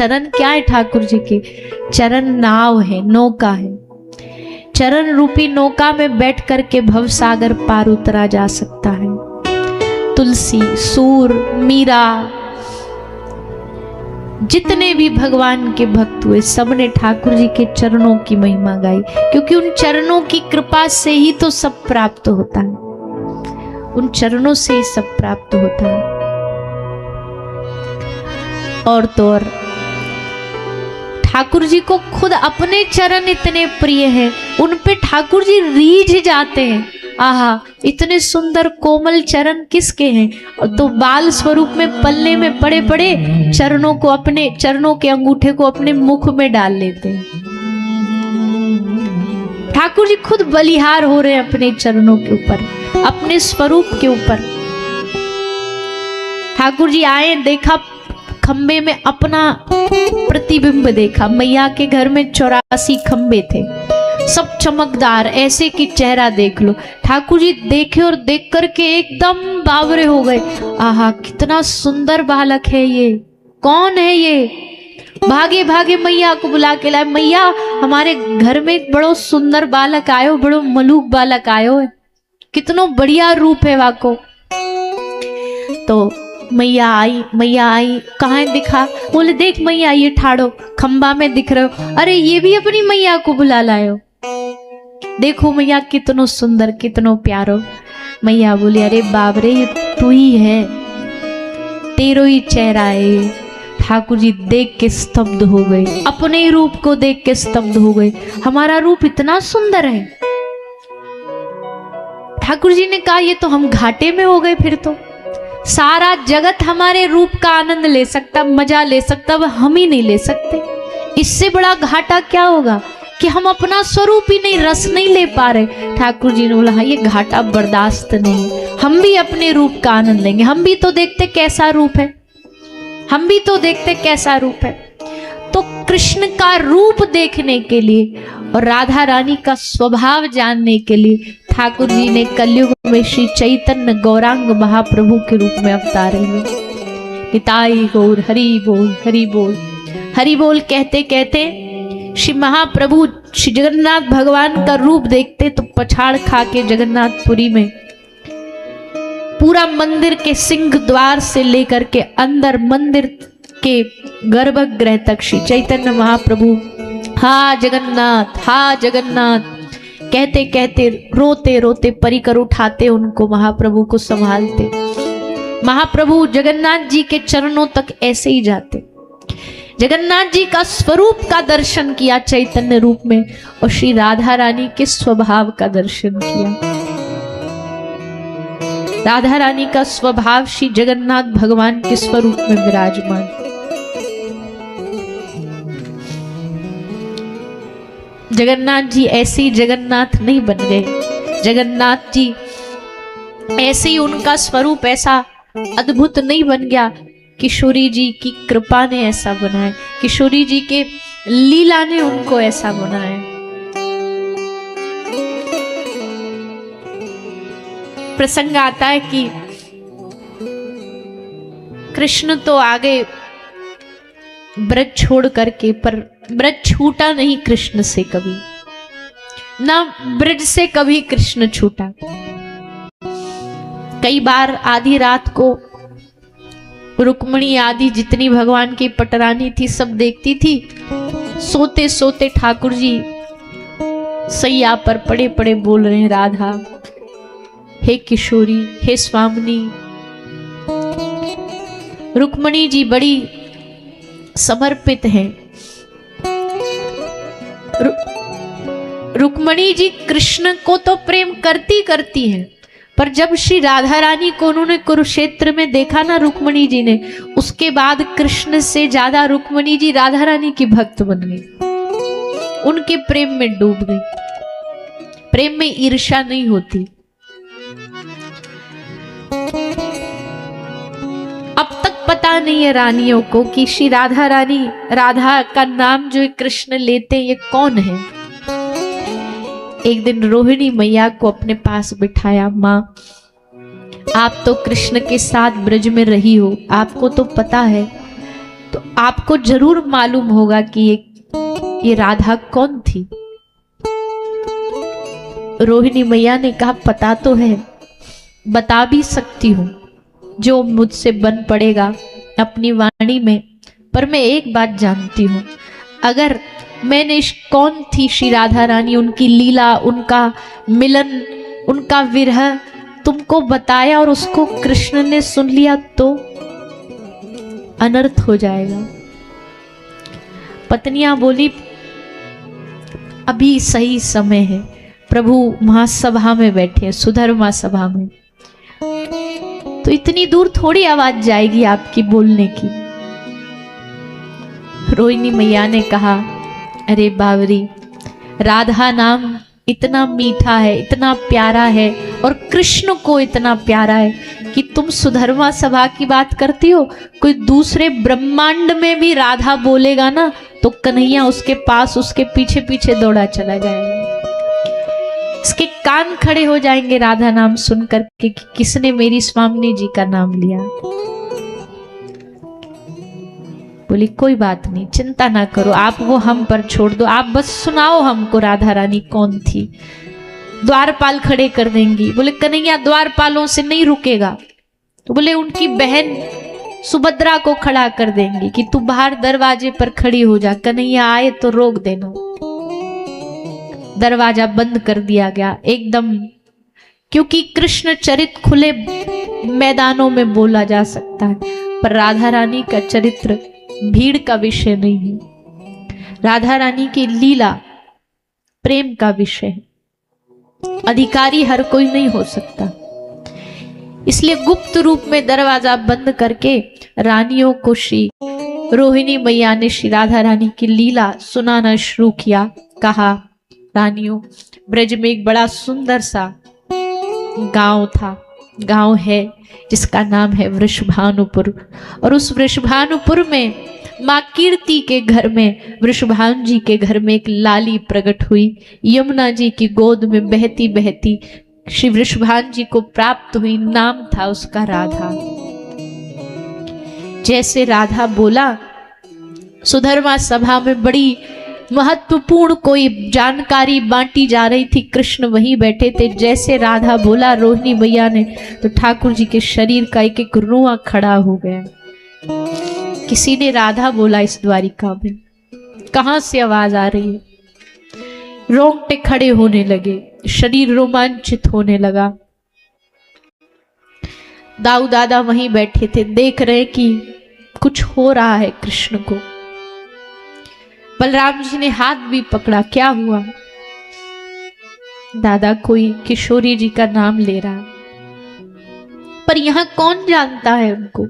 चरण क्या है ठाकुर जी के? चरण नाव है, नौका है। चरण रूपी नौका में बैठ करके भव सागर पार उतरा जा सकता है। तुलसी, सूर, मीरा, जितने भी भगवान के भक्त हुए सबने ठाकुर जी के चरणों की महिमा गाई, क्योंकि उन चरणों की कृपा से ही तो सब प्राप्त होता है, उन चरणों से ही सब प्राप्त होता है। और तो और ठाकुर जी को खुद अपने चरण इतने प्रिय हैं, उन पे ठाकुर जी रीझ जाते हैं। आहा, इतने सुंदर कोमल चरण किसके हैं? तो बाल स्वरूप में पल्ले में पड़े पड़े चरणों को, अपने चरणों के अंगूठे को अपने मुख में डाल लेते हैं। ठाकुर जी खुद बलिहार हो रहे हैं अपने चरणों के ऊपर, अपने स्वरूप के ऊपर। ठाकुर जी आए, देखा खंबे में अपना प्रतिबिंब देखा। मैया के घर में 84 खंबे थे, सब चमकदार, ऐसे कि चेहरा देख लो। ठाकुर जी देखे और देख करके एकदम बावरे हो गए। आहा, कितना सुंदर बालक है ये, कौन है ये? भागे भागे मैया को बुला के लाए। मैया, हमारे घर में एक बड़ो सुंदर बालक आयो, बड़ो मलूक बालक आयो है, कितनो बढ़िया रूप है वाको। तो मैया आई, कहाँ दिखा? बोले देख मैया, ये ठाड़ो खंबा में दिख रहे हो। अरे ये भी अपनी मैया को बुला लायो, देखो मैया कितनो सुंदर, कितनो प्यारो। मैया बोली अरे बाबरे, ये तू ही है, तेरो ही चेहरा है। ठाकुर जी देख के स्तब्ध हो गए, अपने रूप को देख के स्तब्ध हो गए। हमारा रूप इतना सुंदर है। ठाकुर जी ने कहा ये तो हम घाटे में हो गए, फिर तो सारा जगत हमारे रूप का आनंद ले सकता, मजा ले सकता, वह हम ही नहीं ले सकते। इससे बड़ा घाटा क्या होगा कि हम अपना स्वरूप ही नहीं, रस नहीं ले पा रहे। ठाकुर जी ने बोला हाँ, ये घाटा बर्दाश्त नहीं, हम भी अपने रूप का आनंद लेंगे। हम भी तो देखते कैसा रूप है, हम भी तो देखते कैसा रूप है। तो कृष्ण का रूप देखने के लिए और राधा रानी का स्वभाव जानने के लिए ठाकुर जी ने कलयुग में श्री चैतन्य गौरांग महाप्रभु के रूप में अवतारे हुए। निताई गौर हरि बोल, हरि बोल, हरि बोल कहते कहते श्री महाप्रभु श्री जगन्नाथ भगवान का रूप देखते तो पछाड़ खा के जगन्नाथपुरी में पूरा मंदिर के सिंह द्वार से लेकर के अंदर मंदिर के गर्भगृह तक श्री चैतन्य महाप्रभु हा जगन्नाथ, हा जगन्नाथ कहते कहते रोते रोते परिकर उठाते, उनको महाप्रभु को संभालते। महाप्रभु जगन्नाथ जी के चरणों तक ऐसे ही जाते। जगन्नाथ जी का स्वरूप का दर्शन किया चैतन्य रूप में और श्री राधा रानी के स्वभाव का दर्शन किया। राधा रानी का स्वभाव श्री जगन्नाथ भगवान के स्वरूप में विराजमान। जगन्नाथ जी ऐसे ही जगन्नाथ नहीं बन गए। जगन्नाथ जी ऐसे ही उनका स्वरूप ऐसा अद्भुत नहीं बन गया। किशोरी जी की कृपा ने ऐसा बनाया, किशोरी जी के लीला ने उनको ऐसा बनाया। प्रसंग आता है कि कृष्ण तो आगे ब्रज छोड़ करके, पर ब्रज छूटा नहीं कृष्ण से कभी, ना ब्रज से कभी कृष्ण छूटा। कई बार आधी रात को रुक्मणी आदि जितनी भगवान की पटरानी थी सब देखती थी। सोते सोते ठाकुर जी सैया पर पड़े पड़े बोल रहे हैं राधा, हे किशोरी, हे स्वामिनी। रुक्मणी जी बड़ी समर्पित हैं। रुक्मणी जी कृष्ण को तो प्रेम करती हैं, पर जब श्री राधा रानी को उन्होंने कुरुक्षेत्र में देखा ना रुक्मणी जी ने, उसके बाद कृष्ण से ज्यादा रुक्मणी जी राधा रानी की भक्त बन गई, उनके प्रेम में डूब गई। प्रेम में ईर्ष्या नहीं होती। अब तक पता नहीं है रानियों को कि श्री राधा रानी, राधा का नाम जो कृष्ण लेते हैं ये कौन है। एक दिन रोहिणी मैया को अपने पास बिठाया, माँ आप तो कृष्ण के साथ ब्रज में रही हो, आपको तो पता है तो आपको जरूर मालूम होगा कि ये राधा कौन थी। रोहिणी मैया ने कहा पता तो है, बता भी सकती हूं जो मुझसे बन पड़ेगा अपनी वाणी में, पर मैं एक बात जानती हूं, अगर मैंने कौन थी श्री राधा रानी, उनकी लीला, उनका मिलन, उनका विरह तुमको बताया और उसको कृष्ण ने सुन लिया तो अनर्थ हो जाएगा। पत्नियां बोली अभी सही समय है, प्रभु महासभा में बैठे हैं, सुधर्मा सभा में, तो इतनी दूर थोड़ी आवाज जाएगी आपकी बोलने की। रोहिणी मैया ने कहा अरे बावरी, राधा नाम इतना मीठा है, इतना प्यारा है और कृष्ण को इतना प्यारा है कि तुम सुधर्मा सभा की बात करती हो। कोई दूसरे ब्रह्मांड में भी राधा बोलेगा ना तो कन्हैया उसके पास, उसके पीछे पीछे दौड़ा चला जाएगा। इसके कान खड़े हो जाएंगे राधा नाम सुनकर के कि किसने मेरी स्वामिनी जी का नाम लिया। बोली कोई बात नहीं, चिंता ना करो, आप वो हम पर छोड़ दो, आप बस सुनाओ हमको राधा रानी कौन थी। द्वारपाल खड़े कर देंगी। बोले कन्हैया द्वारपालों से नहीं रुकेगा। तो बोले उनकी बहन सुभद्रा को खड़ा कर देंगी कि तू बाहर दरवाजे पर खड़ी हो जा, कन्हैया आए तो रोक देना। दरवाजा बंद कर दिया गया एकदम, क्योंकि कृष्ण चरित खुले मैदानों में बोला जा सकता है, पर राधा रानी का चरित्र भीड़ का विषय नहीं है। राधा रानी की लीला प्रेम का विषय है, अधिकारी हर कोई नहीं हो सकता। इसलिए गुप्त रूप में दरवाजा बंद करके रानियों को श्री रोहिणी मैया ने श्री राधा रानी की लीला सुनाना शुरू किया। कहा रानियों, ब्रज में एक बड़ा सुंदर सा गांव था, गांव है जिसका नाम है वृषभानुपुर, और उस वृषभानुपुर में माँ कीर्ति के घर में, वृषभानु जी के घर में एक लाली प्रकट हुई, यमुना जी की गोद में बहती बहती श्री वृषभानु जी को प्राप्त हुई। नाम था उसका राधा। जैसे राधा बोला, सुधर्मा सभा में बड़ी महत्वपूर्ण कोई जानकारी बांटी जा रही थी, कृष्ण वहीं बैठे थे। जैसे राधा बोला रोहिणी मैया ने, तो ठाकुर जी के शरीर का एक एक रुआ खड़ा हो गया। किसी ने राधा बोला इस द्वारिका में, कहां से आवाज आ रही है? रोंगटे खड़े होने लगे, शरीर रोमांचित होने लगा। दाऊ दादा वहीं बैठे थे, देख रहे कि कुछ हो रहा है कृष्ण को। बलराम जी ने हाथ भी पकड़ा, क्या हुआ? दादा कोई किशोरी जी का नाम ले रहा, पर यहां कौन जानता है उनको,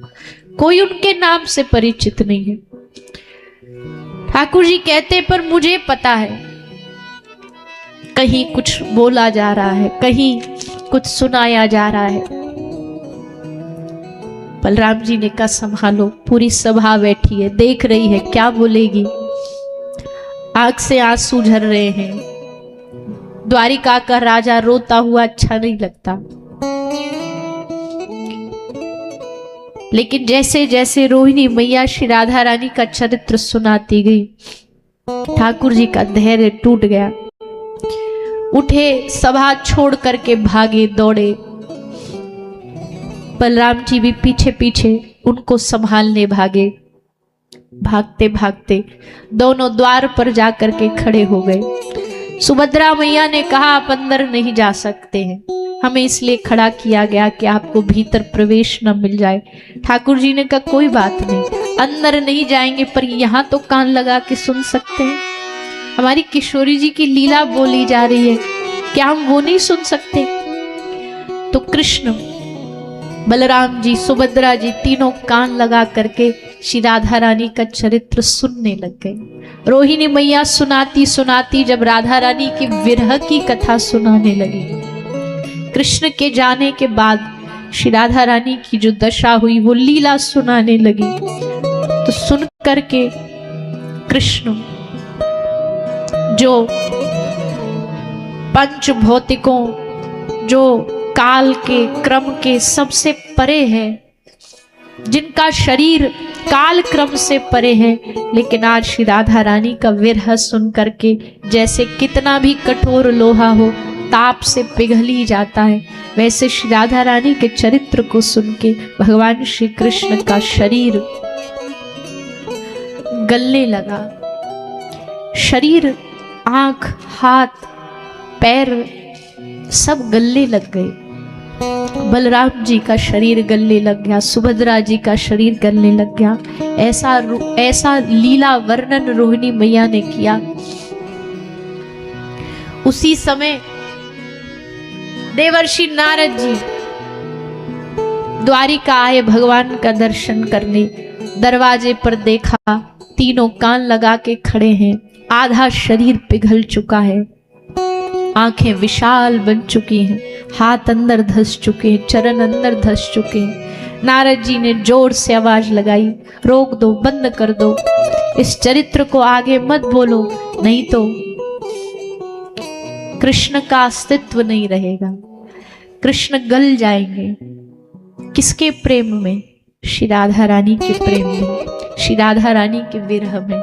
कोई उनके नाम से परिचित नहीं है। ठाकुर जी कहते पर मुझे पता है, कहीं कुछ बोला जा रहा है, कहीं कुछ सुनाया जा रहा है। बलराम जी ने कहा संभालो, पूरी सभा बैठी है, देख रही है, क्या बोलेगी। आंख से आंसू झर रहे हैं। द्वारिका का राजा रोता हुआ अच्छा नहीं लगता, लेकिन जैसे जैसे रोहिणी मैया श्री राधा रानी का चरित्र सुनाती गई, ठाकुर जी का धैर्य टूट गया। उठे, सभा छोड़ करके भागे, दौड़े। बलराम जी भी पीछे पीछे उनको संभालने भागे। भागते भागते दोनों द्वार पर जाकर के खड़े हो गए। सुभद्रा मैया ने कहा आप अंदर नहीं जा सकते हैं, हमें इसलिए खड़ा किया गया कि आपको भीतर प्रवेश न मिल जाए। ठाकुर जी ने कहा कोई बात नहीं, अंदर नहीं जाएंगे, पर यहाँ तो कान लगा के सुन सकते हैं। हमारी किशोरी जी की लीला बोली जा रही है, क्या हम वो नहीं सुन सकते? तो कृष्ण, बलराम जी, सुभद्रा जी तीनों कान लगा करके श्री राधा रानी का चरित्र सुनने लग गए। रोहिणी मैया सुनाती सुनाती जब राधा रानी की विरह की कथा सुनाने लगी, कृष्ण के जाने के बाद श्री राधा रानी की जो दशा हुई वो लीला सुनाने लगी, तो सुन करके कृष्ण जो पंच भौतिकों, जो काल के क्रम के सबसे परे है, जिनका शरीर काल क्रम से परे है, लेकिन आज श्री राधा रानी का विरह सुन करके जैसे कितना भी कठोर लोहा हो ताप से पिघल ही जाता है, वैसे श्री राधा रानी के चरित्र को सुन के भगवान श्री कृष्ण का शरीर गलने लगा। शरीर, आंख, हाथ, पैर सब गलने लग गए। बलराम जी का शरीर गलने लग गया, सुभद्रा जी का शरीर गलने लग गया। ऐसा लीला वर्णन रोहिणी मैया ने किया। उसी समय देवर्षि नारद जी द्वारिका आए भगवान का दर्शन करने। दरवाजे पर देखा, तीनों कान लगा के खड़े हैं, आधा शरीर पिघल चुका है, आंखें विशाल बन चुकी हैं, हाथ अंदर धंस चुके हैं, चरण अंदर धंस चुके हैं। नारद जी ने जोर से आवाज लगाई, रोक दो, बंद कर दो, इस चरित्र को आगे मत बोलो, नहीं तो कृष्ण का अस्तित्व नहीं रहेगा, कृष्ण गल जाएंगे। किसके प्रेम में? श्री राधा रानी के प्रेम में, श्री राधा रानी के विरह में।